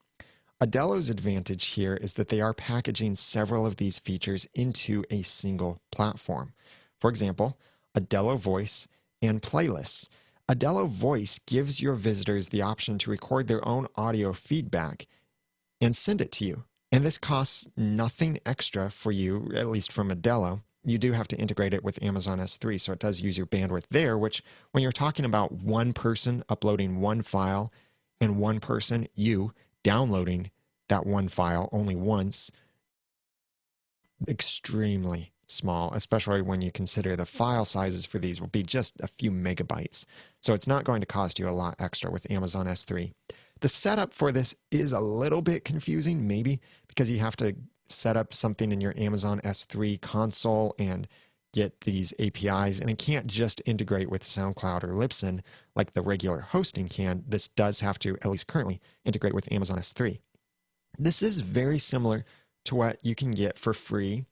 Audello's advantage here is that they are packaging several of these features into a single platform. For example, Audello Voice and Playlists. Audello Voice gives your visitors the option to record their own audio feedback and send it to you. And this costs nothing extra for you, at least from Audello. You do have to integrate it with Amazon S3, so it does use your bandwidth there, which when you're talking about one person uploading one file and one person, you, downloading that one file only once, extremely small, especially when you consider the file sizes for these will be just a few megabytes. So it's not going to cost you a lot extra with Amazon S3. The setup for this is a little bit confusing, maybe because you have to set up something in your Amazon S3 console and get these APIs, and it can't just integrate with SoundCloud or Libsyn like the regular hosting can. This does have to, at least currently, integrate with Amazon S3. This is very similar to what you can get for free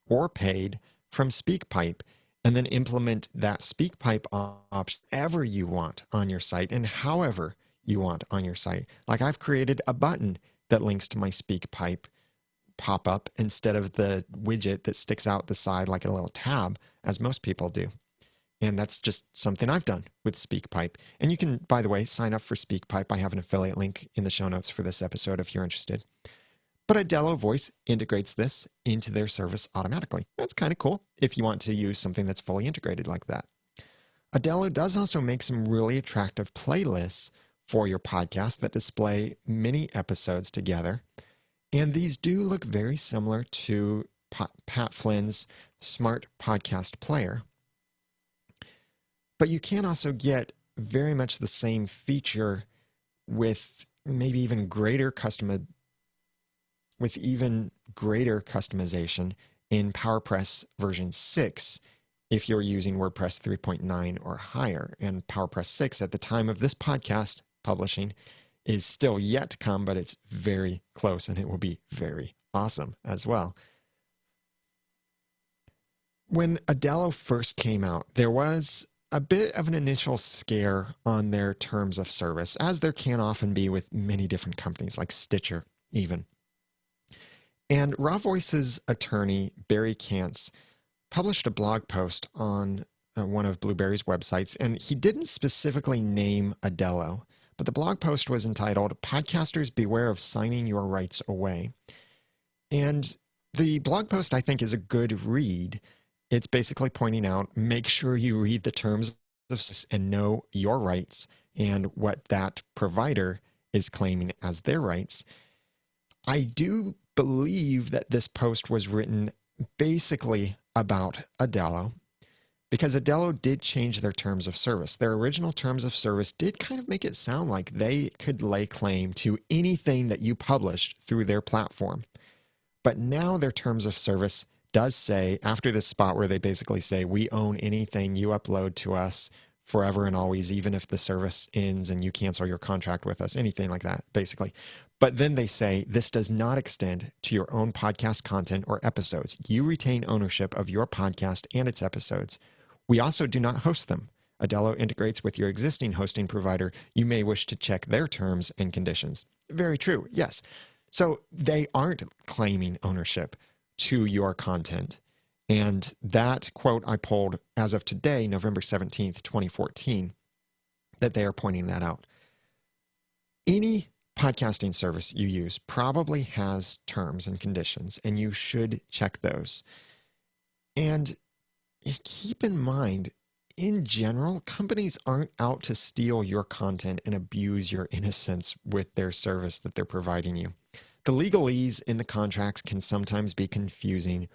or paid from SpeakPipe, and then implement that SpeakPipe option ever you want on your site and however you want on your site. Like I've created a button that links to my SpeakPipe pop-up instead of the widget that sticks out the side like a little tab, as most people do. And that's just something I've done with SpeakPipe. And you can, by the way, sign up for SpeakPipe. I have an affiliate link in the show notes for this episode if you're interested. But Audello Voice integrates this into their service automatically. That's kind of cool if you want to use something that's fully integrated like that. Audello does also make some really attractive playlists for your podcast that display many episodes together. And these do look very similar to Pat Flynn's Smart Podcast Player. But you can also get very much the same feature with maybe even greater customization in PowerPress version 6 if you're using WordPress 3.9 or higher. And PowerPress 6 at the time of this podcast publishing is still yet to come, but it's very close and it will be very awesome as well. When Audello first came out, there was a bit of an initial scare on their terms of service, as there can often be with many different companies like Stitcher even. And Raw Voice's attorney, Barry Kantz, published a blog post on one of Blueberry's websites, and he didn't specifically name Audello, but the blog post was entitled, "Podcasters Beware of Signing Your Rights Away." And the blog post, I think, is a good read. It's basically pointing out, make sure you read the terms of service and know your rights and what that provider is claiming as their rights. I do believe that this post was written basically about Audello, because Audello did change their terms of service. Their original terms of service did kind of make it sound like they could lay claim to anything that you published through their platform. But now their terms of service does say, after this spot where they basically say, we own anything you upload to us forever and always, even if the service ends and you cancel your contract with us, anything like that, basically. But then they say, this does not extend to your own podcast content or episodes. You retain ownership of your podcast and its episodes. We also do not host them. Audello integrates with your existing hosting provider. You may wish to check their terms and conditions. Very true, yes. So they aren't claiming ownership to your content. And that quote I pulled as of today, November 17th, 2014, that they are pointing that out. Any podcasting service you use probably has terms and conditions, and you should check those. And keep in mind, in general, companies aren't out to steal your content and abuse your innocence with their service that they're providing you. The legalese in the contracts can sometimes be confusing,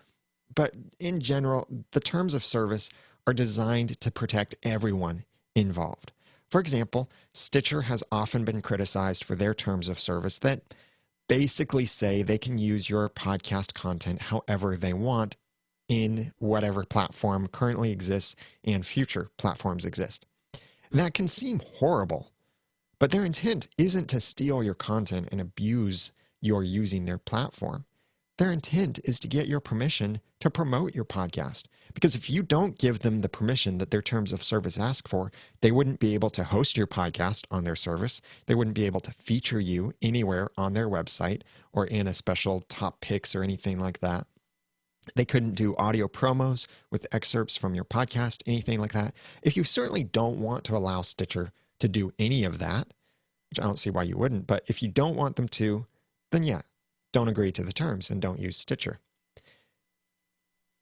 but in general, the terms of service are designed to protect everyone involved. For example, Stitcher has often been criticized for their terms of service that basically say they can use your podcast content however they want, in whatever platform currently exists and future platforms exist. That can seem horrible, but their intent isn't to steal your content and abuse your using their platform. Their intent is to get your permission to promote your podcast. Because if you don't give them the permission that their terms of service ask for, they wouldn't be able to host your podcast on their service. They wouldn't be able to feature you anywhere on their website or in a special top picks or anything like that. They couldn't do audio promos with excerpts from your podcast, anything like that. If you certainly don't want to allow Stitcher to do any of that, which I don't see why you wouldn't, but if you don't want them to, then yeah, don't agree to the terms and don't use Stitcher.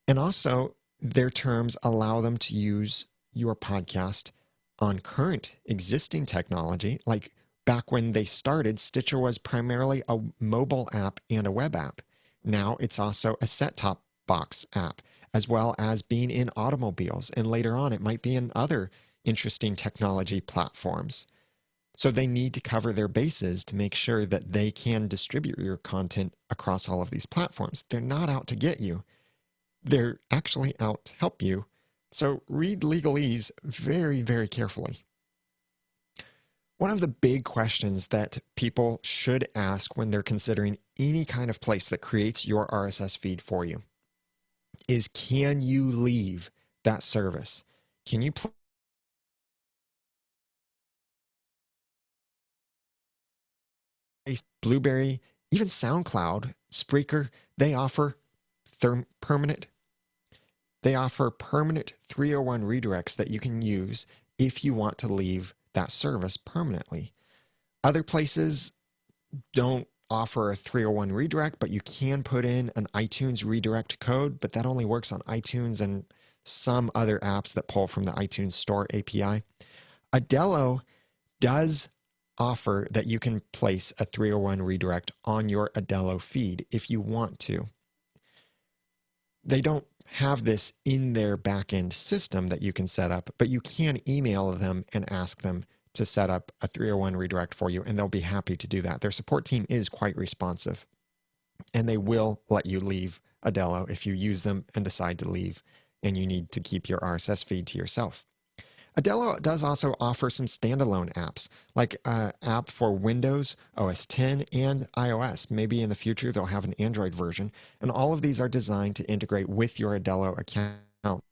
And also, their terms allow them to use your podcast on current existing technology. Like back when they started, Stitcher was primarily a mobile app and a web app. Now it's also a set-top box app, as well as being in automobiles. And later on, it might be in other interesting technology platforms. So they need to cover their bases to make sure that they can distribute your content across all of these platforms. They're not out to get you. They're actually out to help you. So read legalese very, very carefully. One of the big questions that people should ask when they're considering any kind of place that creates your RSS feed for you is, can you leave that service? Can you Blueberry, even SoundCloud, Spreaker, they offer permanent 301 redirects that you can use if you want to leave that service permanently. Other places don't offer a 301 redirect, but you can put in an iTunes redirect code, but that only works on iTunes and some other apps that pull from the iTunes Store API. Audello does offer that you can place a 301 redirect on your Audello feed if you want to. They don't have this in their backend system that you can set up, but you can email them and ask them to set up a 301 redirect for you, and they'll be happy to do that. Their support team is quite responsive, and they will let you leave Audello if you use them and decide to leave and you need to keep your RSS feed to yourself. Audello does also offer some standalone apps, like an app for Windows, OS X, and iOS. Maybe in the future they'll have an Android version, and all of these are designed to integrate with your Audello account.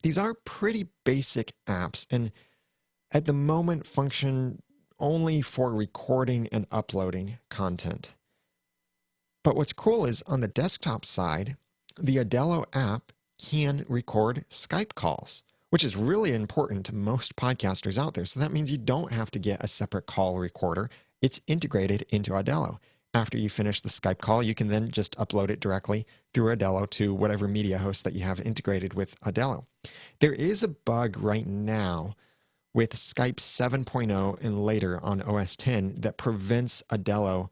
These are pretty basic apps, and at the moment function only for recording and uploading content. But what's cool is on the desktop side, the Audello app can record Skype calls, which is really important to most podcasters out there. So that means you don't have to get a separate call recorder. It's integrated into Audello. After you finish the Skype call, you can then just upload it directly through Audello to whatever media host that you have integrated with Audello. There is a bug right now with Skype 7.0 and later on OS X that prevents Audello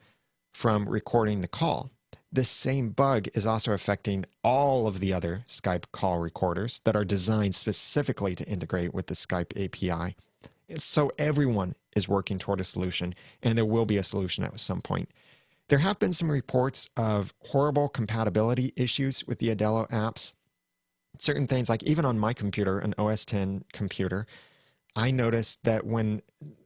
from recording the call. This same bug is also affecting all of the other Skype call recorders that are designed specifically to integrate with the Skype API. So everyone is working toward a solution, and there will be a solution at some point. There have been some reports of horrible compatibility issues with the Audello apps. Certain things, like even on my computer, an OS X computer, I noticed that when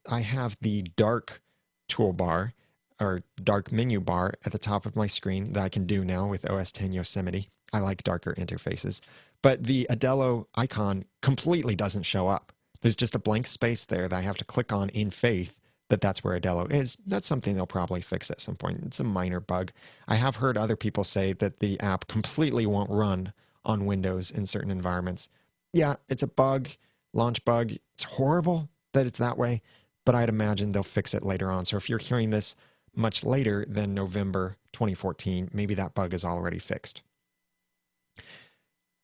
I have the dark toolbar or dark menu bar at the top of my screen that I can do now with OS X Yosemite. I like darker interfaces. But the Audello icon completely doesn't show up. There's just a blank space there that I have to click on in faith that that's where Audello is. That's something they'll probably fix at some point. It's a minor bug. I have heard other people say that the app completely won't run on Windows in certain environments. Yeah, it's a bug, launch bug. It's horrible that it's that way, but I'd imagine they'll fix it later on. So if you're hearing this much later than November 2014, maybe that bug is already fixed.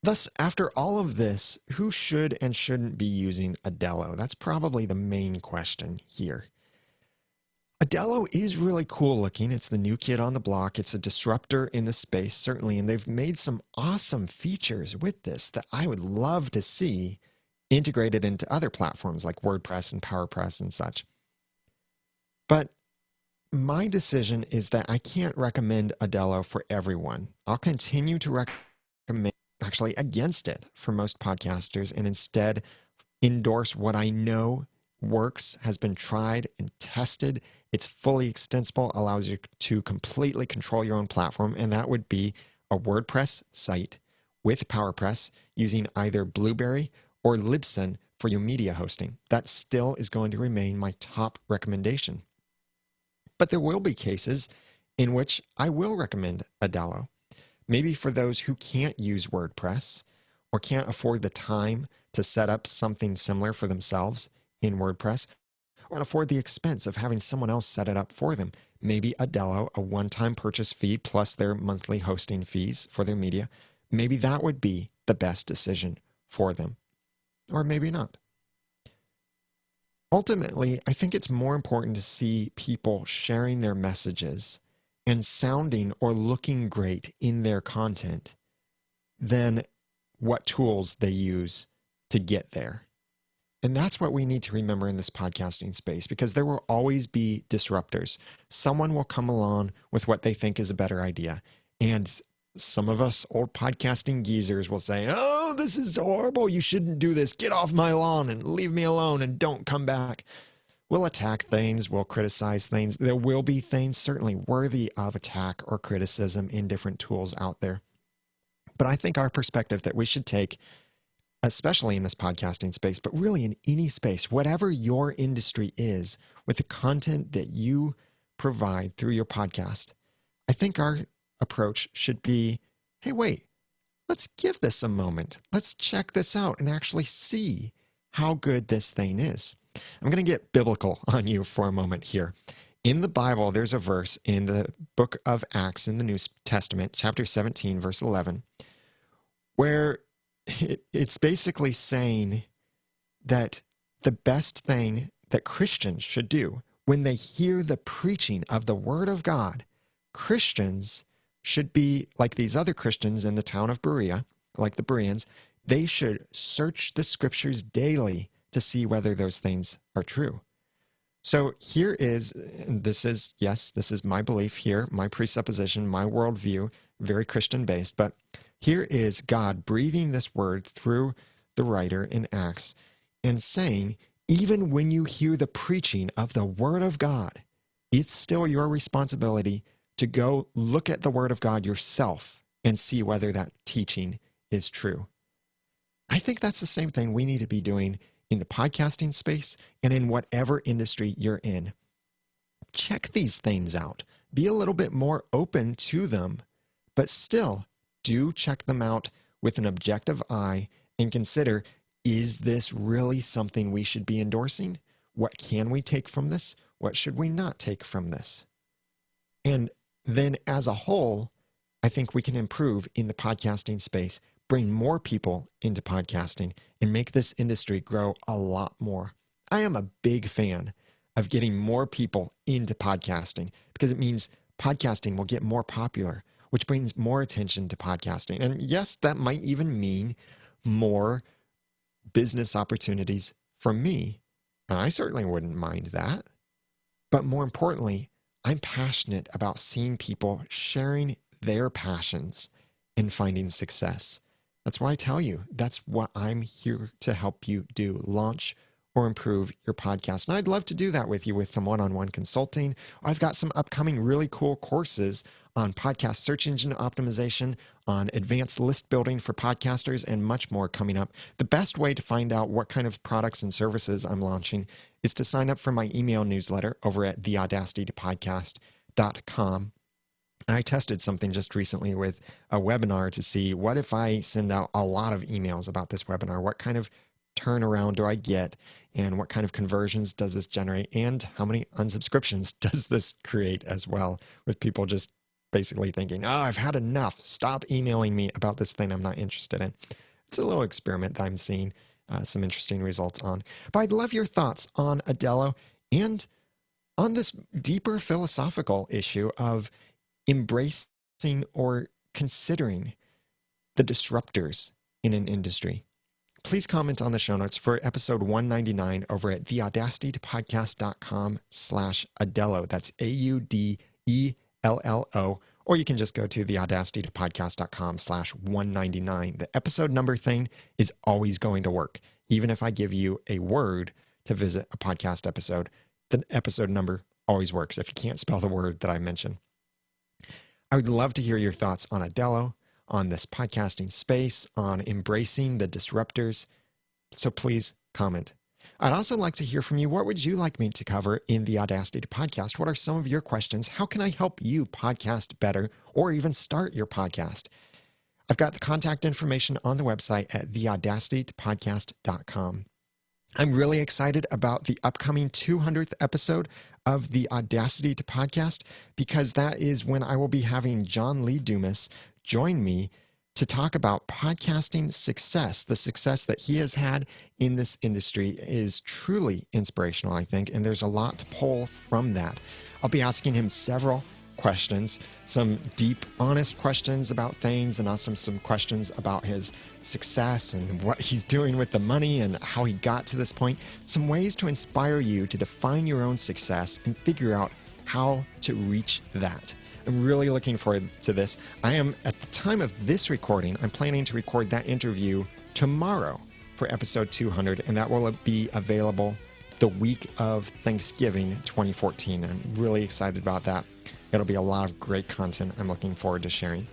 Thus, after all of this, who should and shouldn't be using Audello? That's probably the main question here. Audello is really cool looking. It's the new kid on the block. It's a disruptor in the space, certainly, and they've made some awesome features with this that I would love to see integrated into other platforms like WordPress and PowerPress and such. But my decision is that I can't recommend Audello for everyone. I'll continue to recommend actually against it for most podcasters and instead endorse what I know works, has been tried and tested. It's fully extensible, allows you to completely control your own platform, and that would be a WordPress site with PowerPress using either Blueberry or Libsyn for your media hosting. That still is going to remain my top recommendation. But there will be cases in which I will recommend Audello. Maybe for those who can't use WordPress or can't afford the time to set up something similar for themselves in WordPress, or afford the expense of having someone else set it up for them. Maybe Audello, a one-time purchase fee plus their monthly hosting fees for their media, maybe that would be the best decision for them. Or maybe not. Ultimately, I think it's more important to see people sharing their messages and sounding or looking great in their content than what tools they use to get there. And that's what we need to remember in this podcasting space, because there will always be disruptors. Someone will come along with what they think is a better idea. And some of us old podcasting geezers will say, oh, this is horrible. You shouldn't do this. Get off my lawn and leave me alone and don't come back. We'll attack things. We'll criticize things. There will be things certainly worthy of attack or criticism in different tools out there. But I think our perspective that we should take, especially in this podcasting space, but really in any space, whatever your industry is, with the content that you provide through your podcast, I think our approach should be, hey, wait, let's give this a moment. Let's check this out and actually see how good this thing is. I'm going to get biblical on you for a moment here. In the Bible, there's a verse in the book of Acts in the New Testament, chapter 17, verse 11, where it's basically saying that the best thing that Christians should do when they hear the preaching of the Word of God, Christians should be like these other Christians in the town of Berea, like the Bereans. They should search the scriptures daily to see whether those things are true. So here is, and this is my belief here, my presupposition, my worldview, very Christian based, but here is God breathing this word through the writer in Acts and saying, even when you hear the preaching of the Word of God, it's still your responsibility to go look at the Word of God yourself and see whether that teaching is true. I think that's the same thing we need to be doing in the podcasting space and in whatever industry you're in. Check these things out. Be a little bit more open to them, but still do check them out with an objective eye and consider, is this really something we should be endorsing? What can we take from this? What should we not take from this? And then as a whole, I think we can improve in the podcasting space, bring more people into podcasting, and make this industry grow a lot more. I am a big fan of getting more people into podcasting because it means podcasting will get more popular, which brings more attention to podcasting. And yes, that might even mean more business opportunities for me. And I certainly wouldn't mind that. But more importantly, I'm passionate about seeing people sharing their passions and finding success. That's why I tell you, that's what I'm here to help you do, launch or improve your podcast. And I'd love to do that with you with some one-on-one consulting. I've got some upcoming really cool courses on podcast search engine optimization, on advanced list building for podcasters, and much more coming up. The best way to find out what kind of products and services I'm launching is to sign up for my email newsletter over at theaudacitypodcast.com. And I tested something just recently with a webinar to see what if I send out a lot of emails about this webinar, what kind of turnaround do I get, and what kind of conversions does this generate, and how many unsubscriptions does this create as well, with people just basically thinking, oh, I've had enough. Stop emailing me about this thing I'm not interested in. It's a little experiment that I'm seeing some interesting results on. But I'd love your thoughts on Audello and on this deeper philosophical issue of embracing or considering the disruptors in an industry. Please comment on the show notes for episode 199 over at theaudacitypodcast.com/Audello. That's AUDELLO, or you can just go to the audacitytopodcast.com/199. The episode number thing is always going to work. Even if I give you a word to visit a podcast episode, the episode number always works if you can't spell the word that I mentioned. I would love to hear your thoughts on Audello, on this podcasting space, on embracing the disruptors. So please comment. I'd also like to hear from you. What would you like me to cover in the Audacity to Podcast? What are some of your questions? How can I help you podcast better or even start your podcast? I've got the contact information on the website at theaudacitytopodcast.com. I'm really excited about the upcoming 200th episode of the Audacity to Podcast, because that is when I will be having Lee Dumas join me to talk about podcasting success. The success that he has had in this industry is truly inspirational, I think, and there's a lot to pull from that. I'll be asking him several questions, some deep, honest questions about things, and also some questions about his success and what he's doing with the money and how he got to this point. Some ways to inspire you to define your own success and figure out how to reach that. I'm really looking forward to this. I am, at the time of this recording, I'm planning to record that interview tomorrow for episode 200, and that will be available the week of Thanksgiving 2014. I'm really excited about that. It'll be a lot of great content I'm looking forward to sharing.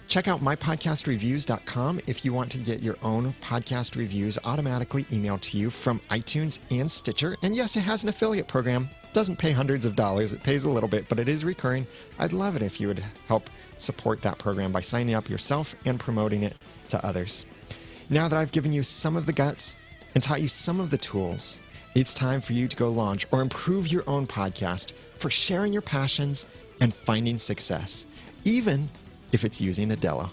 Check out mypodcastreviews.com if you want to get your own podcast reviews automatically emailed to you from iTunes and Stitcher. And yes, it has an affiliate program. Doesn't pay hundreds of dollars. It pays a little bit, but it is recurring. I'd love it if you would help support that program by signing up yourself and promoting it to others. Now that I've given you some of the guts and taught you some of the tools, it's time for you to go launch or improve your own podcast for sharing your passions and finding success, even if it's using Audello.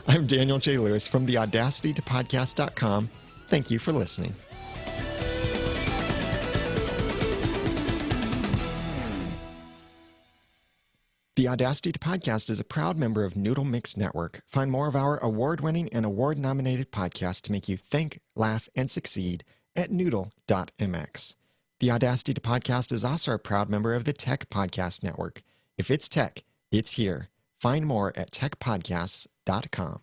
I'm Daniel J. Lewis from the audacitytopodcast.com. Thank you for listening. The Audacity to Podcast is a proud member of Noodle.mx Network. Find more of our award-winning and award-nominated podcasts to make you think, laugh, and succeed at Noodle.mx. The Audacity to Podcast is also a proud member of the Tech Podcast Network. If it's tech, it's here. Find more at techpodcasts.com.